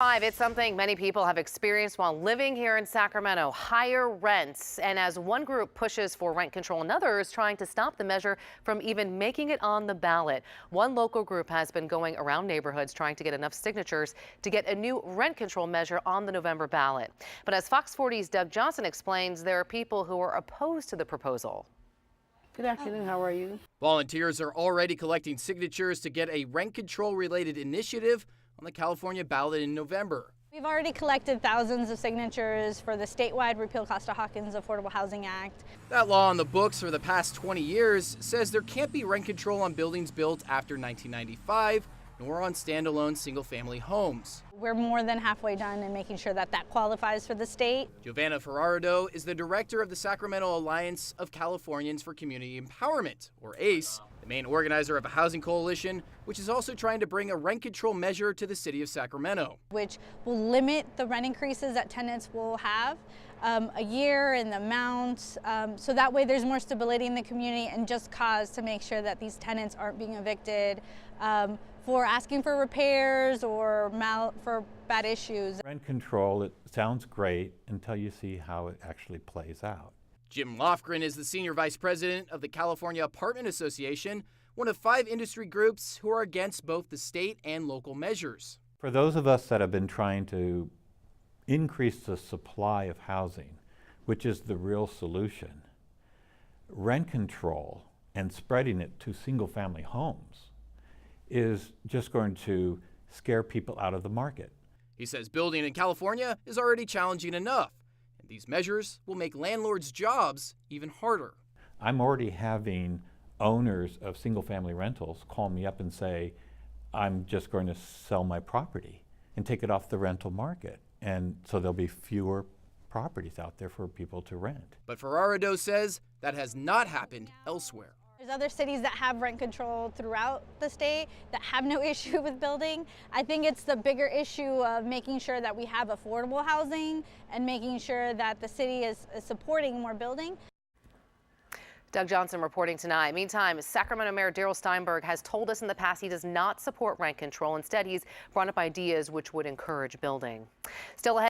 It's something many people have experienced while living here in Sacramento, higher rents. And as one group pushes for rent control, another is trying to stop the measure from even making it on the ballot. One local group has been going around neighborhoods trying to get enough signatures to get a new rent control measure on the November ballot. But as Fox 40's Doug Johnson explains, there are people who are opposed to the proposal. Good afternoon, how are you? Volunteers are already collecting signatures to get a rent control related initiative on the California ballot in November. We've already collected thousands of signatures for the statewide Repeal Costa-Hawkins Affordable Housing Act. That law on the books for the past 20 years says there can't be rent control on buildings built after 1995, nor on standalone single-family homes. We're more than halfway done in making sure that that qualifies for the state. Giovanna Ferraro is the director of the Sacramento Alliance of Californians for Community Empowerment, or ACE, the main organizer of a housing coalition, which is also trying to bring a rent control measure to the city of Sacramento. Which will limit the rent increases that tenants will have a year in the amount, so that way there's more stability in the community and just cause to make sure that these tenants aren't being evicted for asking for repairs or for bad issues. Rent control, it sounds great until you see how it actually plays out. Jim Lofgren is the senior vice president of the California Apartment Association, one of 5 industry groups who are against both the state and local measures. For those of us that have been trying to increase the supply of housing, which is the real solution, rent control and spreading it to single-family homes is just going to scare people out of the market. He says building in California is already challenging enough, and these measures will make landlords' jobs even harder. I'm already having owners of single-family rentals call me up and say, I'm just going to sell my property and take it off the rental market. And so there'll be fewer properties out there for people to rent. But Ferraro says that has not happened elsewhere. There's other cities that have rent control throughout the state that have no issue with building. I think it's the bigger issue of making sure that we have affordable housing and making sure that the city is supporting more building. Doug Johnson reporting tonight. Meantime, Sacramento Mayor Darrell Steinberg has told us in the past he does not support rent control. Instead, he's brought up ideas which would encourage building. Still ahead.